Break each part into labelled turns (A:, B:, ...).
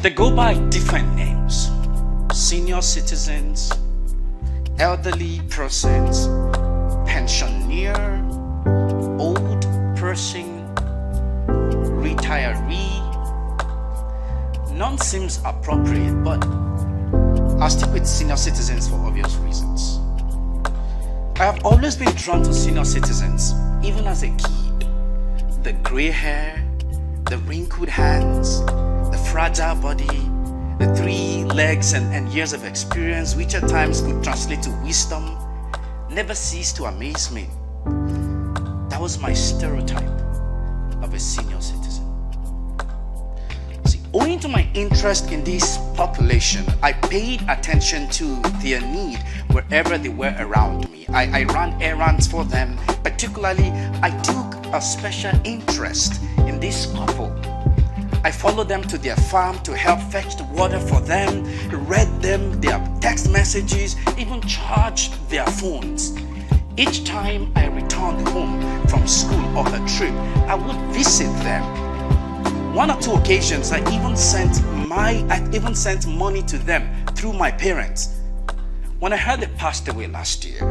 A: They go by different names: senior citizens, elderly persons, pensioner, old person, retiree. None seems appropriate, but I'll stick with senior citizens for obvious reasons. I have always been drawn to senior citizens, even as a kid. The gray hair, the wrinkled hands, the fragile body, the 3 legs and years of experience, which at times could translate to wisdom, never ceased to amaze me. That was my stereotype of a senior citizen. See, owing to my interest in this population, I paid attention to their need wherever they were around me. I ran errands for them. Particularly, I took a special interest in this couple. I followed them to their farm to help fetch the water for them, read them their text messages, even charged their phones. Each time I returned home from school or a trip, I would visit them. 1 or 2 occasions, I even sent money to them through my parents. When I heard they passed away last year,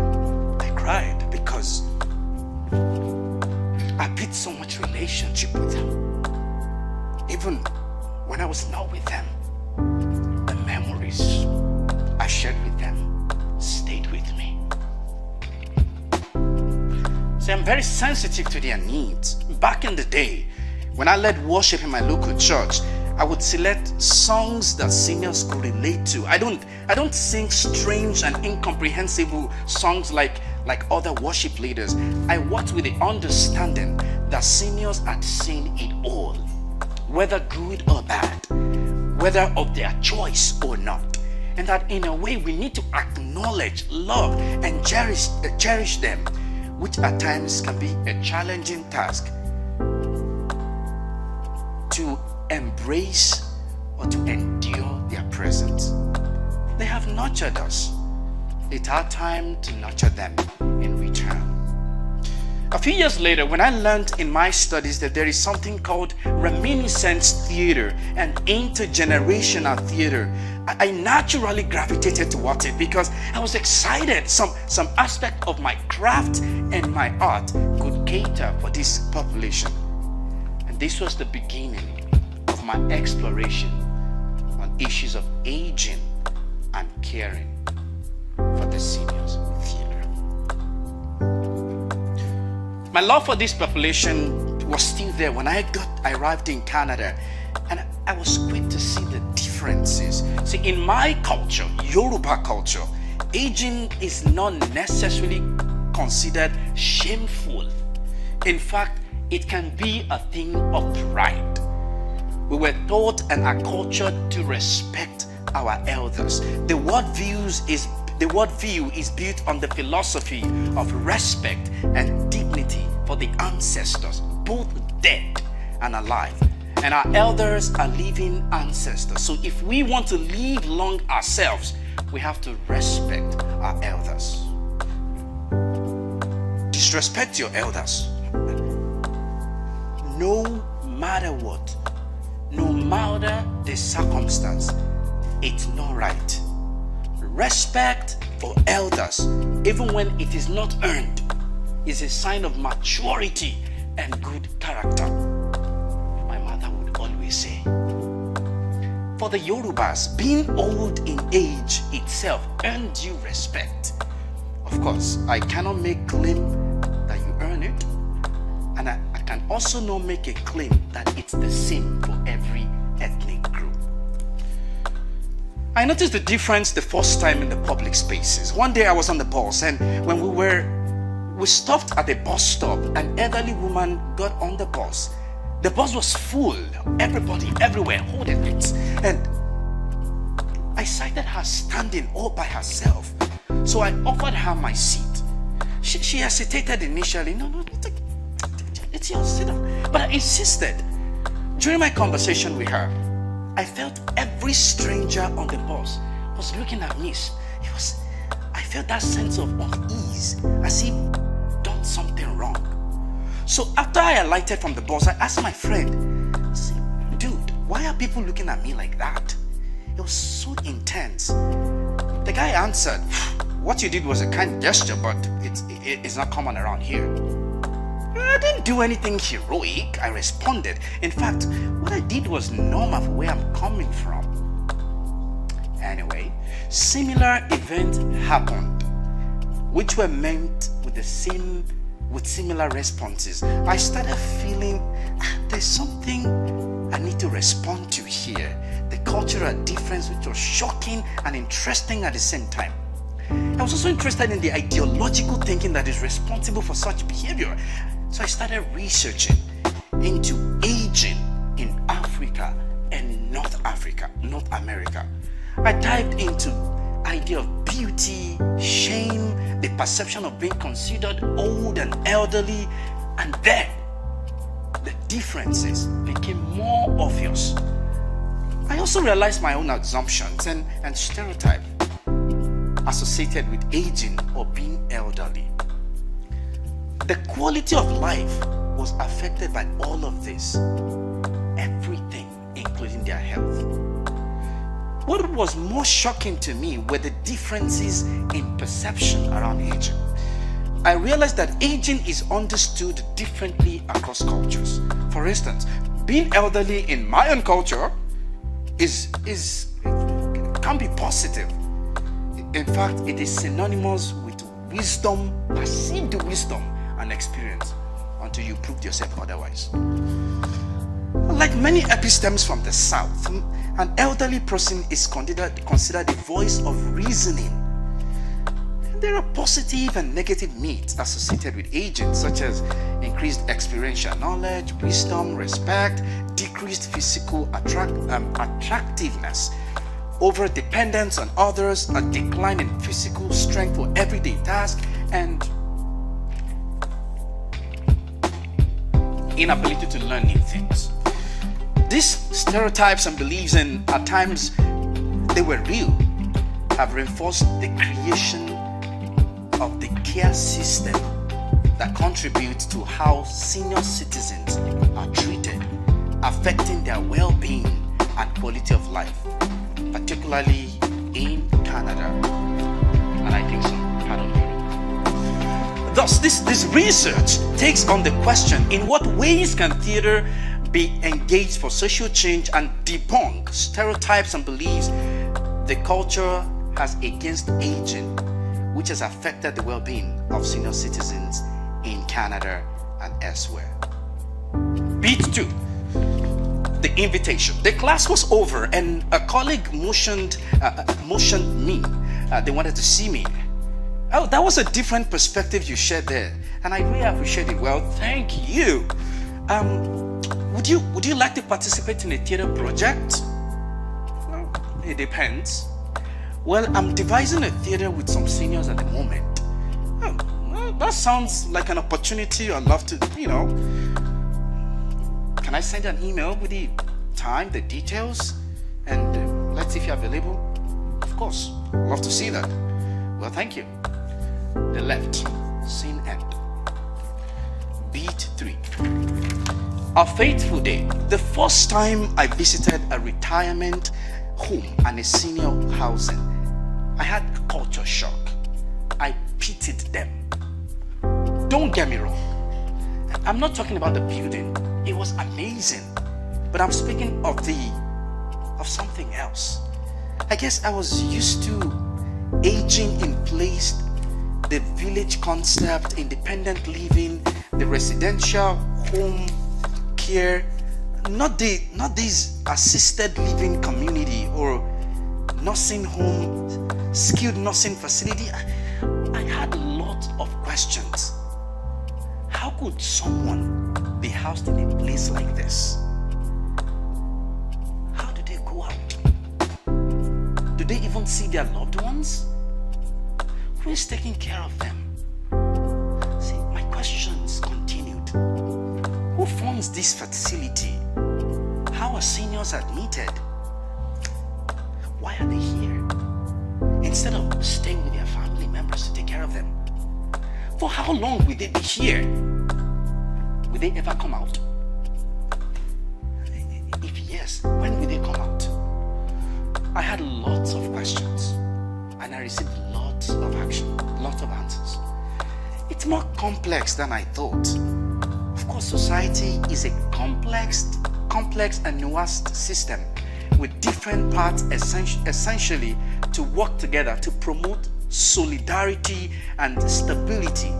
A: I cried because I built so much relationship with them. Even when I was not with them, the memories I shared with them stayed with me. See, I'm very sensitive to their needs. Back in the day, when I led worship in my local church, I would select songs that seniors could relate to. I don't sing strange and incomprehensible songs like other worship leaders. I worked with the understanding that seniors had seen it all, whether good or bad, whether of their choice or not, and that in a way we need to acknowledge, love, and cherish them, which at times can be a challenging task to embrace or to endure their presence. They have nurtured us. It's our time to nurture them in return. A few years later, when I learned in my studies that there is something called reminiscence theater and intergenerational theater, I naturally gravitated towards it because I was excited some aspect of my craft and my art could cater for this population. And this was the beginning of my exploration on issues of aging and caring for the seniors theater. My love for this population was still there when I arrived in Canada, and I was quick to see the differences. See, in my culture, Yoruba culture, aging is not necessarily considered shameful. In fact, it can be a thing of pride. We were taught and are cultured to respect our elders. The worldview is built on the philosophy of respect and dignity for the ancestors, both dead and alive. And our elders are living ancestors. So if we want to live long ourselves, we have to respect our elders. Disrespect your elders. No matter what, no matter the circumstance, it's not right. Respect for elders, even when it is not earned, is a sign of maturity and good character. My mother would always say. For the Yorubas, being old in age itself earned you respect. Of course, I cannot make claim that you earn it, and I can also not make a claim that it's the same for every ethnic group. I noticed the difference the first time in the public spaces. One day I was on the bus, and when we stopped at a bus stop, an elderly woman got on the bus. The bus was full, everybody everywhere holding it, and I sighted her standing all by herself. So I offered her my seat. She hesitated initially. No, it's yours, sit down. But I insisted. During my conversation with her, I felt every stranger on the bus was looking at me. I felt that sense of unease, as if I'd done something wrong. So after I alighted from the bus, I asked my friend, "Dude, Why are people looking at me like that? It was so intense. The guy answered, what you did was a kind gesture, but it's not common around here. I didn't do anything heroic, I responded. In fact, what I did was normal for where I'm coming from. Anyway, similar events happened, which were met with similar responses. I started feeling there's something I need to respond to here. The cultural difference, which was shocking and interesting at the same time. I was also interested in the ideological thinking that is responsible for such behavior. So I started researching into aging in Africa and North America. I dived into idea of beauty, shame, the perception of being considered old and elderly, and then the differences became more obvious. I also realized my own assumptions and stereotypes associated with aging or being elderly. The quality of life was affected by all of this, everything, including their health. What was more shocking to me were the differences in perception around aging. I realized that aging is understood differently across cultures. For instance, being elderly in my own culture can be positive. In fact, it is synonymous with wisdom, perceived wisdom and experience, until you proved yourself otherwise. Like many epistems from the South, an elderly person is considered a voice of reasoning. There are positive and negative myths associated with aging, such as increased experiential knowledge, wisdom, respect, decreased physical attractiveness, over-dependence on others, a decline in physical strength for everyday tasks, and inability to learn new things. These stereotypes and beliefs, and at times they were real, have reinforced the creation of the care system that contributes to how senior citizens are treated, affecting their well-being and quality of life, particularly in Canada, and I think some part of Europe. Thus, this research takes on the question, in what ways can theater be engaged for social change and debunk stereotypes and beliefs the culture has against aging, which has affected the well-being of senior citizens in Canada and elsewhere. Beat 2. The invitation. The class was over and a colleague motioned me. They wanted to see me. Oh, that was a different perspective you shared there, and I really appreciate it. Well, thank you. Would you like to participate in a theater project? Well, it depends. Well, I'm devising a theater with some seniors at the moment. Oh, well, that sounds like an opportunity I'd love to, Can I send an email with the time, the details, and let's see if you're available? Of course, love to see that. Well, thank you. They left. Scene end. Beat 3. A fateful day. The first time I visited a retirement home and a senior housing, I had culture shock. I pitied them. Don't get me wrong. I'm not talking about the building. It was amazing. But I'm speaking of something else. I guess I was used to aging in place, the village concept, independent living, the residential home care, not this assisted living community or nursing home, skilled nursing facility. I had a lot of questions. How could someone be housed in a place like this? How do they go out? Do they even see their loved ones? Who is taking care of them? See, my questions continued. Who funds this facility? How are seniors admitted? Why are they here? Instead of staying with their family members to take care of them. For how long will they be here? Will they ever come out? If Yes, when will they come out? I had lots of questions and I received lots of action, lots of answers. It's more complex than I thought. Of course, society is a complex and nuanced system with different parts essentially to work together to promote solidarity and stability.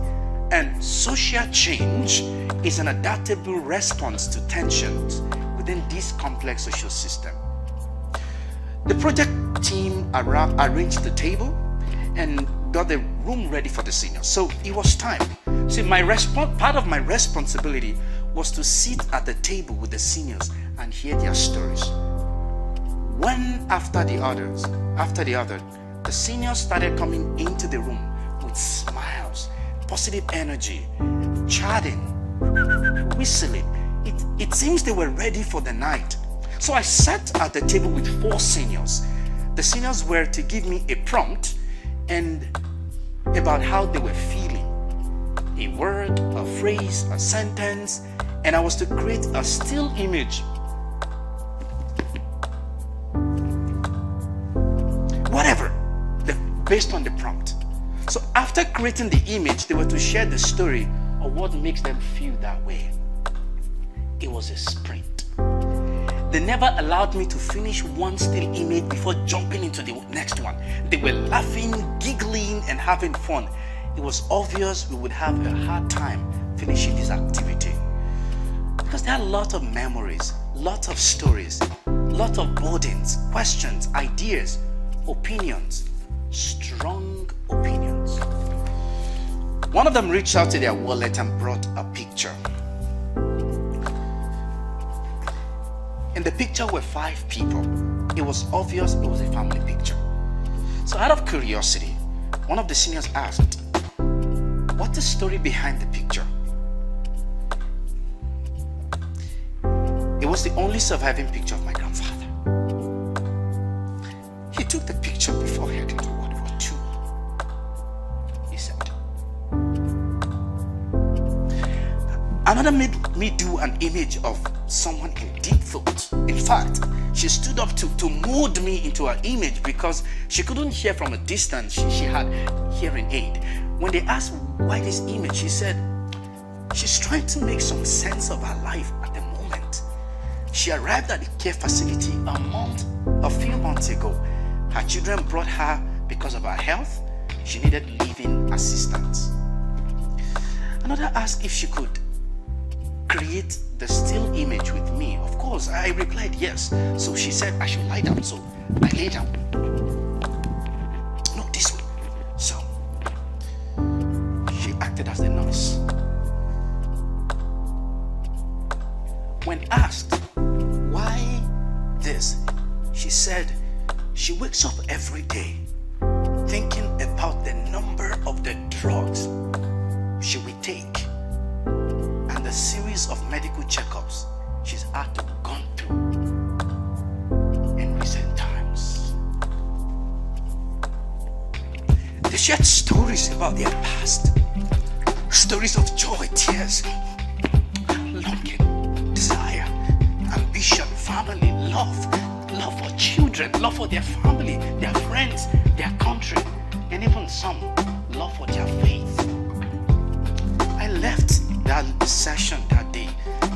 A: And social change is an adaptable response to tensions within this complex social system. The project team arranged the table and got the room ready for the seniors. So it was time. See, part of my responsibility was to sit at the table with the seniors and hear their stories. One after the other, the seniors started coming into the room with smiles, positive energy, chatting, whistling. It seems they were ready for the night. So I sat at the table with 4 seniors. The seniors were to give me a prompt and about how they were feeling. A word, a phrase, a sentence, and I was to create a still image. Whatever, based on the prompt. So after creating the image, they were to share the story of what makes them feel that way. It was a sprint. They never allowed me to finish one still image before jumping into the next one. They were laughing, giggling, and having fun. It was obvious we would have a hard time finishing this activity. Because there are a lot of memories, lots of stories, lots of burdens, questions, ideas, opinions, strong opinions. One of them reached out to their wallet and brought a picture. In the picture were 5 people. It was obvious it was a family picture. So out of curiosity, one of the seniors asked, "What's the story behind the picture?" It was the only surviving picture of my grandfather. He took the picture before heading to World War II, he said. Another made me do an image of someone in deep thought. In fact, she stood up to mold me into her image because she couldn't hear from a distance. She had hearing aid. When they asked why this image, she said she's trying to make some sense of her life at the moment. She arrived at the care facility a few months ago. Her children brought her because of her health. She needed living assistance. Another asked if she could create the still image with me. Of course, I replied yes. So she said I should lie down. So I lay down. No, this way. So she acted as the nurse. When asked why this, she said she wakes up every day thinking about the number of the drugs she will take and the series of medical checkups she's had to gone through in recent times. They shared stories about their past, stories of joy, tears, longing, desire, ambition, family, love for children, love for their family, their friends, their country, and even some love for their faith. I left that session that day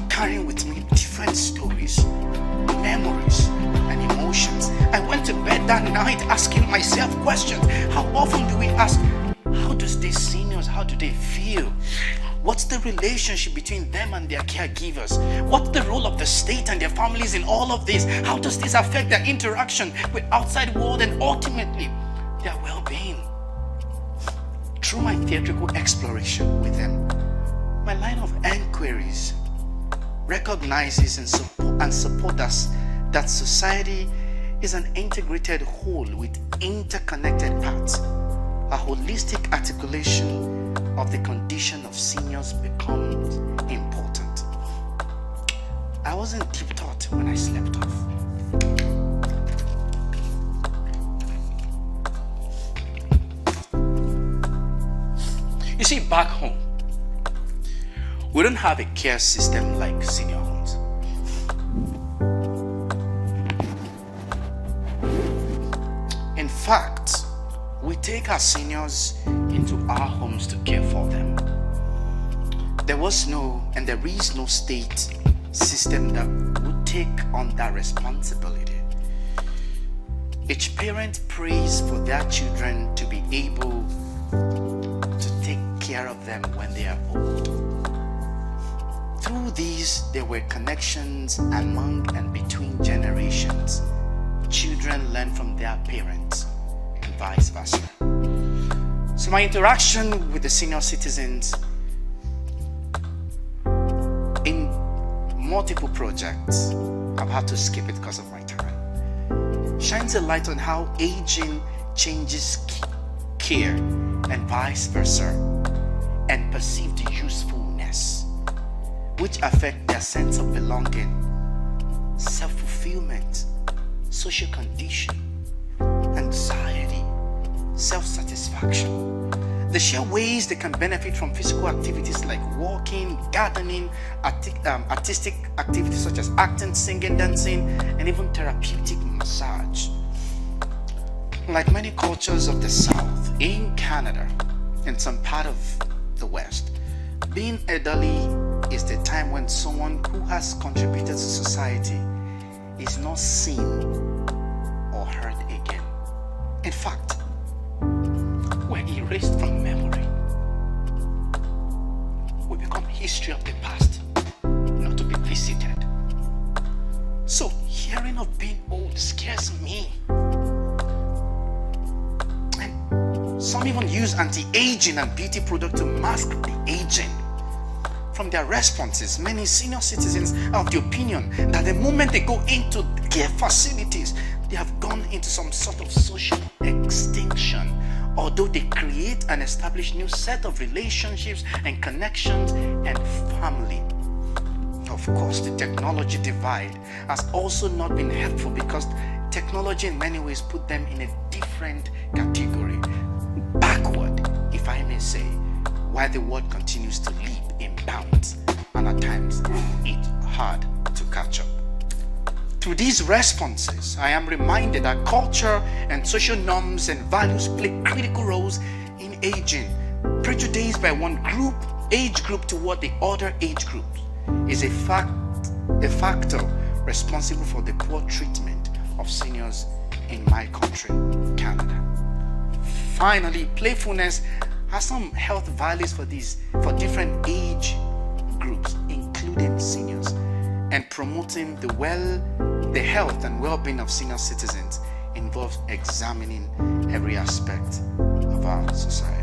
A: carrying with me different stories, memories, and emotions. I went to bed that night asking myself questions. How often do we ask, how does these seniors, how do they feel? What's the relationship between them and their caregivers? What's the role of the state and their families in all of this? How does this affect their interaction with outside world and ultimately their well-being? Through my theatrical exploration with them, my line of enquiries recognizes and support us that society is an integrated whole with interconnected parts. A holistic articulation of the condition of seniors becomes important. I was in deep thought when I slept off. You see, back home, we don't have a care system like senior homes. fact, we take our seniors into our homes to care for them. There was no and there is no state system that would take on that responsibility. Each parent prays for their children to be able to take care of them when they are old. Through these, there were connections among and between generations. Children learn from their parents and vice versa. So my interaction with the senior citizens in multiple projects, I've had to skip it because of my time, shines a light on how aging changes care and vice versa, and perceived usefulness, which affect their sense of belonging, self-fulfillment, social condition, anxiety, self-satisfaction. The sheer ways they can benefit from physical activities like walking, gardening, artistic activities such as acting, singing, dancing, and even therapeutic massage. Like many cultures of the South, in Canada, and some part of the West, being elderly is the time when someone who has contributed to society is not seen or heard again. In fact, we're erased from memory. We become history of the past, not to be visited. So hearing of being old scares me. And some even use anti-aging and beauty products to mask the aging. From their responses, many senior citizens are of the opinion that the moment they go into care facilities, they have gone into some sort of social extinction, although they create and establish new set of relationships and connections and family. Of course, the technology divide has also not been helpful because technology in many ways put them in a different category, backward, if I may say, while the world continues to leap in bounds, and at times it's hard to catch up. Through these responses, I am reminded that culture and social norms and values play critical roles in aging. Prejudice by one age group toward the other age group is a factor responsible for the poor treatment of seniors in my country, Canada. Finally, playfulness has some health values for different age groups, including seniors, and promoting the health and well-being of senior citizens involves examining every aspect of our society.